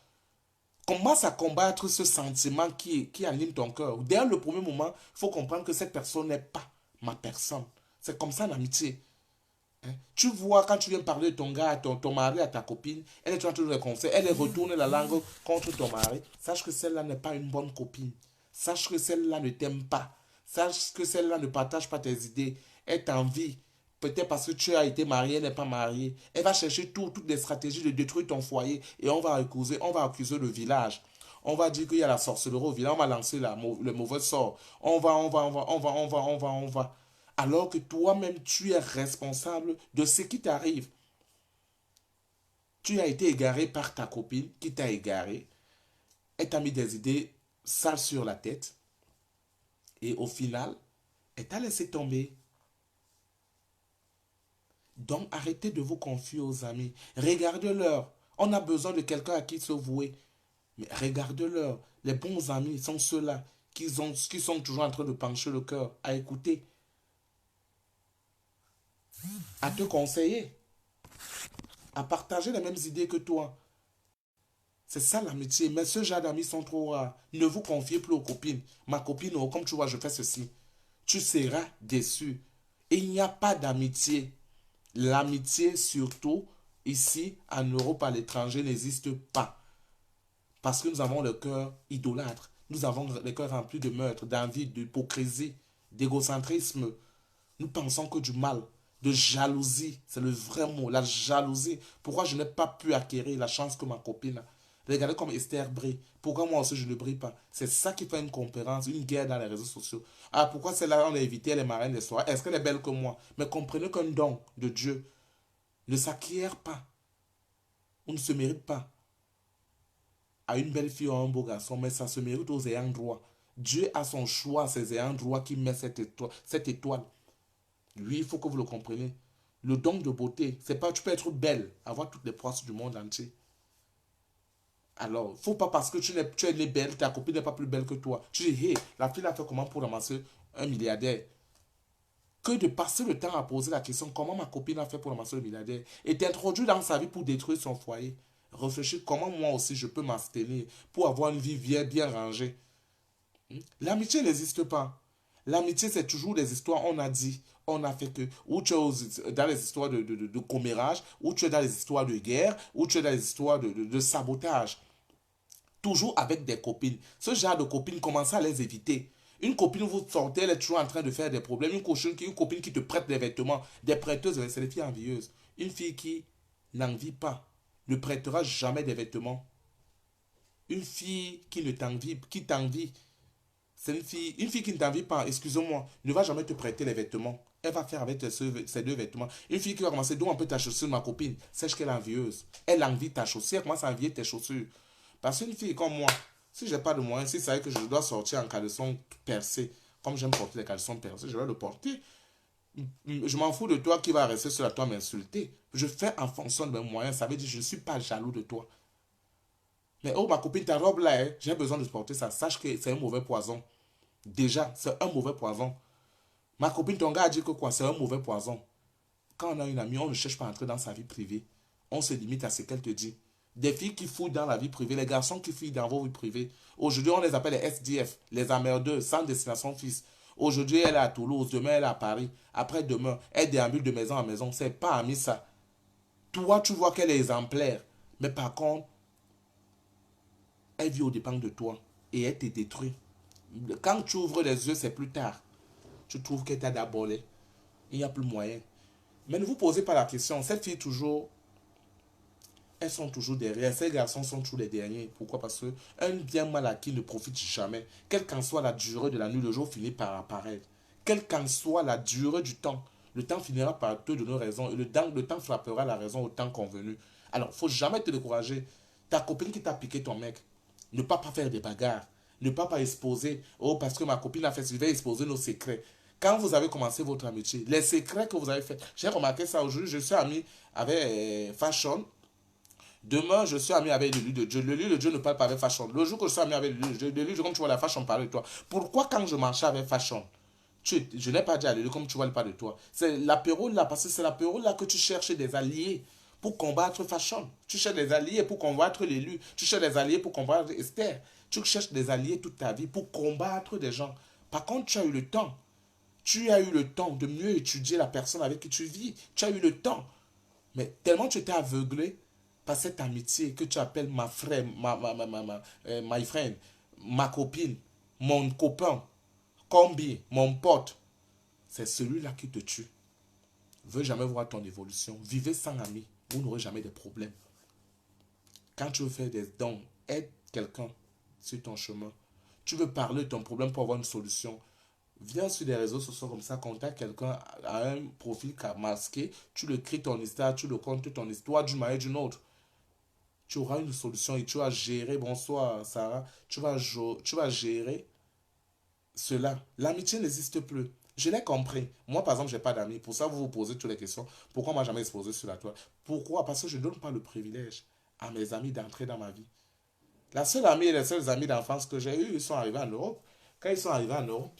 commence à combattre ce sentiment qui anime ton cœur. Dès le premier moment, il faut comprendre que cette personne n'est pas ma personne. C'est comme ça l'amitié. Hein? Tu vois, quand tu viens parler de ton gars, ton mari, à ta copine, elle est toujours des conseils, elle retourne la langue contre ton mari. Sache que celle-là n'est pas une bonne copine. Sache que celle-là ne t'aime pas. Sache que celle-là ne partage pas tes idées. Elle t'envie. Peut-être parce que tu as été marié, elle n'est pas mariée. Elle va chercher toutes les stratégies de détruire ton foyer et on va accuser le village. On va dire qu'il y a la sorcellerie au village, on va lancer le mauvais sort. On va. Alors que toi-même, tu es responsable de ce qui t'arrive. Tu as été égaré par ta copine qui t'a égaré. Elle t'a mis des idées sales sur la tête. Et au final, elle t'a laissé tomber. Donc, arrêtez de vous confier aux amis. Regardez-leur. On a besoin de quelqu'un à qui se vouer. Mais regardez-leur. Les bons amis sont ceux-là qui sont toujours en train de pencher le cœur, à écouter, à te conseiller, à partager les mêmes idées que toi. C'est ça l'amitié. Mais ce genre d'amis sont trop rares. Ne vous confiez plus aux copines. Ma copine, oh, comme tu vois, je fais ceci. Tu seras déçu. Et il n'y a pas d'amitié. L'amitié, surtout ici, en Europe, à l'étranger, n'existe pas. Parce que nous avons le cœur idolâtre. Nous avons le cœur rempli de meurtre, d'envie, d'hypocrisie, d'égocentrisme. Nous pensons que du mal, de jalousie. C'est le vrai mot, la jalousie. Pourquoi je n'ai pas pu acquérir la chance que ma copine a? Regardez comme Esther brille. Pourquoi moi aussi je ne brille pas? C'est ça qui fait une concurrence, une guerre dans les réseaux sociaux. Ah, pourquoi celle-là on a évité les marraines des soirs? Est-ce qu'elle est belle que moi? Mais comprenez qu'un don de Dieu ne s'acquiert pas. On ne se mérite pas à une belle fille ou à un beau garçon, mais ça se mérite aux ayants droit. Dieu a son choix, ses ayants droit qui met cette étoile. Cette étoile. Lui, il faut que vous le compreniez. Le don de beauté, c'est pas tu peux être belle, avoir toutes les poisses du monde entier. Alors, faut pas parce que tu es belle, ta copine n'est pas plus belle que toi. Tu dis, hey, la fille a fait comment pour ramasser un milliardaire? Que de passer le temps à poser la question, comment ma copine a fait pour ramasser le milliardaire? Et t'introduire dans sa vie pour détruire son foyer. Réfléchir comment moi aussi je peux m'abstenir pour avoir une vie bien rangée. L'amitié n'existe pas. L'amitié, c'est toujours des histoires, on a dit, on a fait que, ou tu es dans les histoires de commérage, ou tu es dans les histoires de guerre, ou tu es dans les histoires de sabotage. Toujours avec des copines. Ce genre de copines, commencez à les éviter. Une copine, vous sortez, elle est toujours en train de faire des problèmes. Une copine qui te prête des vêtements, des prêteuses, c'est des filles envieuses. Une fille qui n'envie pas, ne prêtera jamais des vêtements. Une fille qui ne t'envie, qui t'envie, c'est une fille qui ne t'envie pas, excusez-moi, ne va jamais te prêter les vêtements. Elle va faire avec ces deux vêtements. Une fille qui va commencer, d'où un peu ta chaussure, ma copine, sache qu'elle est envieuse. Elle envie ta chaussure, elle commence à envier tes chaussures. Parce qu'une fille comme moi, si j'ai pas de moyens, si ça veut que je dois sortir en caleçon percé, comme j'aime porter les caleçons percés, je vais le porter. Je m'en fous de toi qui va rester sur la toi m'insulter. Je fais en fonction de mes moyens. Ça veut dire que je ne suis pas jaloux de toi. Mais oh, ma copine, ta robe là, hein, j'ai besoin de porter ça. Sache que c'est un mauvais poison. Déjà, c'est un mauvais poison. Ma copine, ton gars a dit que quoi? C'est un mauvais poison. Quand on a une amie, on ne cherche pas à entrer dans sa vie privée. On se limite à ce qu'elle te dit. Des filles qui fouillent dans la vie privée, les garçons qui fouillent dans vos vies privées. Aujourd'hui, on les appelle les SDF, les emmerdeux, sans destination fixe. Aujourd'hui, elle est à Toulouse, demain, elle est à Paris. Après-demain, elle déambule de maison en maison. C'est pas ami ça. Toi, tu vois qu'elle est exemplaire. Mais par contre, elle vit aux dépens de toi et elle te détruit. Quand tu ouvres les yeux, c'est plus tard. Tu trouves qu'elle t'a d'abordé. Il n'y a plus moyen. Mais ne vous posez pas la question. Cette fille, toujours, elles sont toujours derrière. Ces garçons sont toujours les derniers. Pourquoi? Parce qu'un bien mal acquis ne profite jamais. Quelle qu'en soit la durée de la nuit, le jour finit par apparaître. Quelle qu'en soit la durée du temps, le temps finira par te donner raison. Et le temps frappera la raison au temps convenu. Alors, il ne faut jamais te décourager. Ta copine qui t'a piqué ton mec, ne pas faire des bagarres. Ne pas exposer. Oh, parce que ma copine a fait, je vais exposer nos secrets. Quand vous avez commencé votre amitié, les secrets que vous avez fait, j'ai remarqué ça aujourd'hui, je suis ami avec Fashion. Demain, je suis ami avec l'élu de Dieu. L'élu de Dieu ne parle pas avec Fashion. Le jour que je suis ami avec l'élu de Dieu, comme tu vois la Fashion parler de toi. Pourquoi quand je marchais avec Fashion, je n'ai pas dit à l'élu comme tu vois, il parle de toi. C'est l'apéro là, parce que c'est l'apéro là que tu cherches des alliés pour combattre Fashion. Tu cherches des alliés pour combattre l'élu. Tu cherches des alliés pour combattre Esther. Tu cherches des alliés toute ta vie pour combattre des gens. Par contre, tu as eu le temps. Tu as eu le temps de mieux étudier la personne avec qui tu vis. Tu as eu le temps. Mais tellement tu étais aveuglé par cette amitié que tu appelles ma frère, my friend, ma copine, mon copain, combi, mon pote. C'est celui-là qui te tue. Ne veux jamais voir ton évolution. Vivez sans amis. Vous n'aurez jamais de problèmes. Quand tu veux faire des dons, aide quelqu'un sur ton chemin. Tu veux parler de ton problème pour avoir une solution. Viens sur des réseaux sociaux comme ça, contacte quelqu'un à un profil masqué, tu le crées ton histoire, tu le comptes ton histoire d'une manière ou d'une autre. Tu auras une solution et tu vas gérer, bonsoir Sarah, tu vas gérer cela. L'amitié n'existe plus. Je l'ai compris. Moi, par exemple, je n'ai pas d'amis. Pour ça, vous vous posez toutes les questions. Pourquoi moi, jamais exposé sur la toile? Pourquoi? Parce que je ne donne pas le privilège à mes amis d'entrer dans ma vie. La seule amie et les seuls amis d'enfance que j'ai eus, ils sont arrivés en Europe. Quand ils sont arrivés en Europe,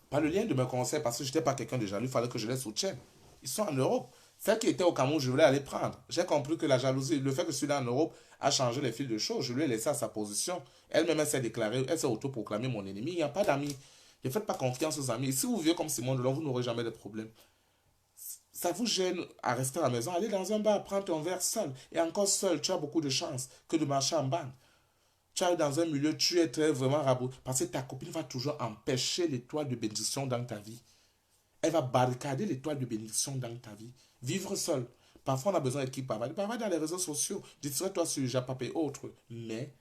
pas le lien de mes conseils parce que je n'étais pas quelqu'un de jaloux, il fallait que je les soutienne. Ils sont en Europe. Celle qui était au Cameroun, je voulais aller prendre. J'ai compris que la jalousie, le fait que celui-là en Europe a changé les fils de choses. Je lui ai laissé à sa position. Elle-même, elle s'est déclarée, elle s'est autoproclamée mon ennemi. Il n'y a pas d'amis. Ne faites pas confiance aux amis. Et si vous vivez comme Simon Delon, vous n'aurez jamais de problème. Ça vous gêne à rester à la maison, allez dans un bar, prendre ton verre seul. Et encore seul, tu as beaucoup de chance que de marcher en bande. Tu es dans un milieu, tu es très vraiment rabot. Parce que ta copine va toujours empêcher l'étoile de bénédiction dans ta vie. Elle va barricader l'étoile de bénédiction dans ta vie. Vivre seul. Parfois, on a besoin d'équipe. Parfois, dans les réseaux sociaux. Distrais-toi sur Japap et autres. Mais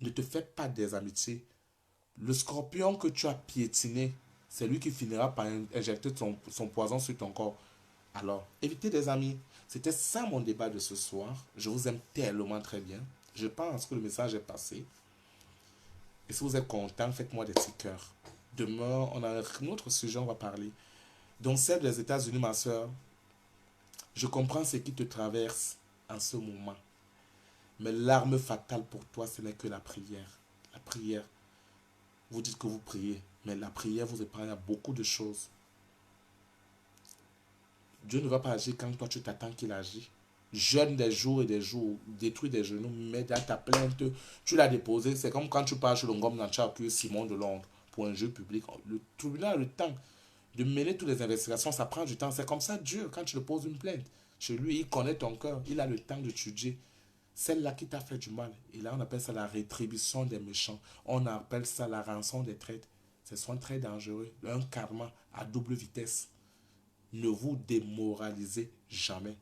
ne te fais pas des amitiés. Le scorpion que tu as piétiné, c'est lui qui finira par injecter son poison sur ton corps. Alors, évitez des amis. C'était ça mon débat de ce soir. Je vous aime tellement très bien. Je pense que le message est passé. Et si vous êtes content, faites-moi des petits cœurs. Demain, on a un autre sujet, on va parler. Donc, celle des États-Unis, ma soeur, je comprends ce qui te traverse en ce moment. Mais l'arme fatale pour toi, ce n'est que la prière. La prière, vous dites que vous priez, mais la prière vous épargne à beaucoup de choses. Dieu ne va pas agir quand toi tu t'attends qu'il agisse. Jeûne des jours et des jours, détruis des genoux, mets dans ta plainte, tu l'as déposé. C'est comme quand tu pars chez le Ngom Nancha, Simon de Londres, pour un jeu public. Le tribunal a le temps de mener toutes les investigations, ça prend du temps. C'est comme ça Dieu, quand tu le poses une plainte. Chez lui, il connaît ton cœur, il a le temps de d'étudier. Celle-là qui t'a fait du mal. Et là, on appelle ça la rétribution des méchants. On appelle ça la rançon des traîtres. Ce sont très dangereux. Un karma à double vitesse. Ne vous démoralisez jamais.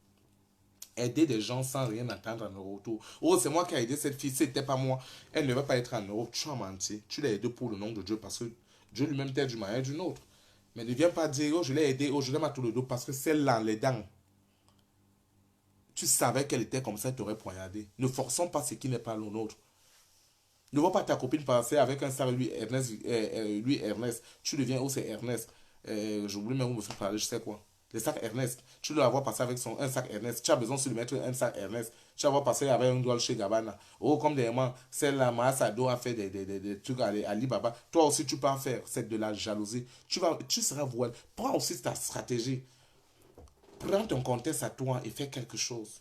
Aider des gens sans rien attendre en retour. Oh, c'est moi qui ai aidé cette fille, c'était pas moi. Elle ne va pas être en Europe. Tu as menti. Tu l'as aidé pour le nom de Dieu parce que Dieu lui-même t'aide d'une manière ou d'une autre. Mais ne viens pas dire, oh, je l'ai aidé, oh, je l'ai mis tout le dos parce que celle-là, les dents, tu savais qu'elle était comme ça, tu aurais poignardé. Ne forçons pas ce qui n'est pas le nôtre. Ne vois pas ta copine passer avec un sac, lui Ernest. Tu deviens, oh, c'est Ernest. J'oublie même où me faire parler, je sais quoi. Le sac Ernest. Tu dois avoir passé avec un sac Ernest. Tu as besoin de lui mettre un sac Ernest. Tu vas avoir passé avec un Dolce Gabbana. Oh, comme des moments, celle-là, Maasado a fait des trucs à Alibaba. Toi aussi, tu peux en faire. C'est de la jalousie. Tu seras voilé. Prends aussi ta stratégie. Prends ton contexte à toi et fais quelque chose.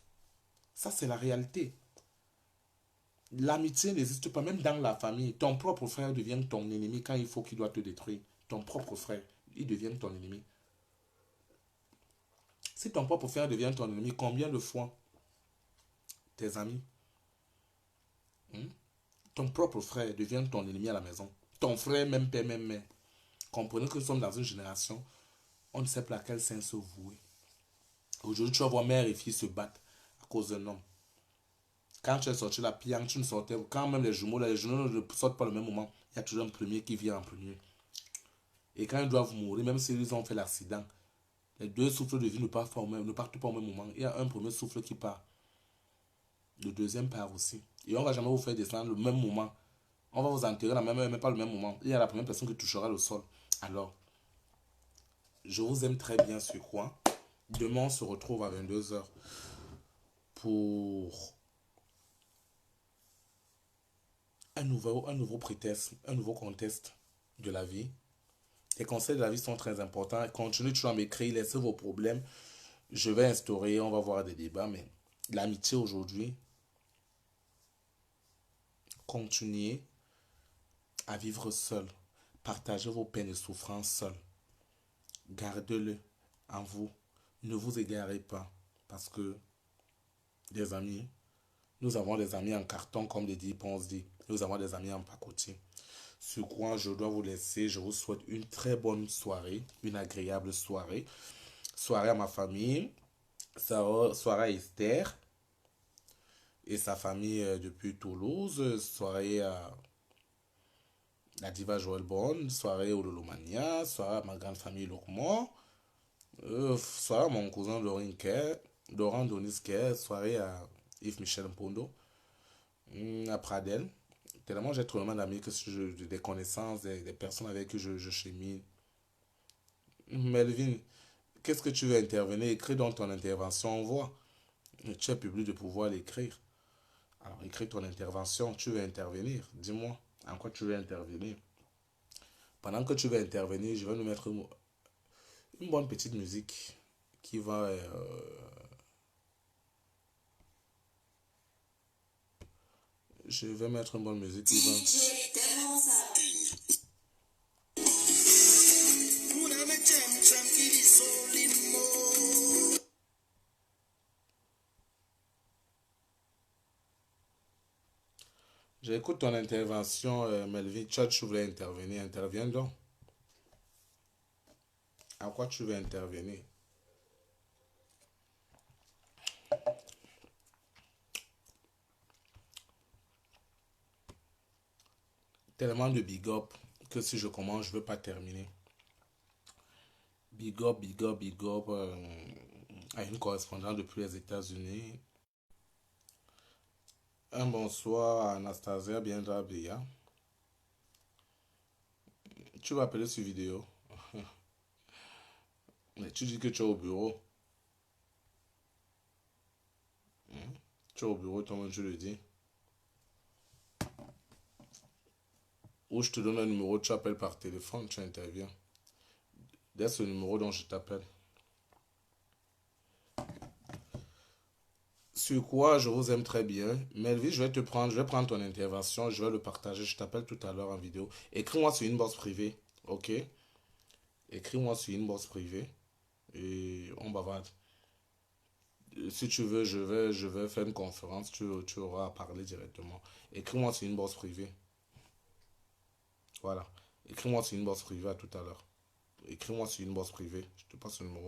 Ça, c'est la réalité. L'amitié n'existe pas, même dans la famille. Ton propre frère devient ton ennemi quand il faut qu'il doit te détruire. Ton propre frère, il devient ton ennemi. Si ton propre frère devient ton ennemi, combien de fois tes amis. Hmm? Ton propre frère devient ton ennemi à la maison. Ton frère, même père, même mère. Comprenez que nous sommes dans une génération, on ne sait pas à quel sein se vouer. Aujourd'hui, tu vas voir mère et fille se battre à cause d'un homme. Quand tu es sorti la piange, tu ne sortais, quand même les jumeaux, là, les jumeaux ne sortent pas au même moment, il y a toujours un premier qui vient en premier. Et quand ils doivent mourir, même s'ils ont fait l'accident, les deux souffles de vie ne partent pas au même moment. Il y a un premier souffle qui part. Le deuxième part aussi. Et on ne va jamais vous faire descendre le même moment. On va vous enterrer la même heure, mais pas le même moment. Il y a la première personne qui touchera le sol. Alors, je vous aime très bien sur quoi. Demain, on se retrouve à 22 h pour un nouveau prétexte, un nouveau contexte de la vie. Les conseils de la vie sont très importants. Continuez toujours à m'écrire, laissez vos problèmes. Je vais instaurer, on va voir des débats, mais l'amitié aujourd'hui, continuez à vivre seul. Partagez vos peines et souffrances seul. Gardez-le en vous. Ne vous égarez pas. Parce que des amis, nous avons des amis en carton, comme les dit Ponce dit. Nous avons des amis en pacotier. Sur quoi je dois vous laisser. Je vous souhaite une très bonne soirée, une agréable soirée. Soirée à ma famille, soirée à Esther et sa famille depuis Toulouse, soirée à la diva Joël Bonne, soirée au Lolomania, soirée à ma grande famille Locmore, soirée à mon cousin Laurent Donisque, soirée à Yves Michel Mpondo, à Pradel. Tellement j'ai trop d'amis, que des connaissances, des personnes avec qui je chemine. Melvin, qu'est-ce que tu veux intervenir? Écris dans ton intervention, on voit. Tu es public de pouvoir l'écrire. Alors écris ton intervention, tu veux intervenir. Dis-moi en quoi tu veux intervenir. Pendant que tu veux intervenir, je vais nous mettre une bonne petite musique qui va... je vais mettre une bonne musique qui va... J'écoute ton intervention, Melvin. Tu voulais intervenir. Interviens donc. À quoi tu veux intervenir? Tellement de big up que si je commence, je ne veux pas terminer. Big up, big up, big up à une correspondante depuis les États-Unis. Un bonsoir à Anastasia Biendrabia. Tu vas appeler sur vidéo. Mais tu dis que tu es au bureau. Tu es au bureau, toi-même tu le dis. Ou je te donne un numéro, tu appelles par téléphone, tu interviens. Dès ce numéro dont je t'appelle. Sur quoi je vous aime très bien. Melvin, je vais prendre ton intervention, je vais le partager. Je t'appelle tout à l'heure en vidéo. Écris-moi sur une box privée. Ok? Écris-moi sur une box privée. Et on bavarde. Si tu veux, je vais faire une conférence. Tu auras à parler directement. Écris-moi sur une box privée. Voilà. Écris-moi sur une box privée à tout à l'heure. Écris-moi sur une box privée. Je te passe le numéro.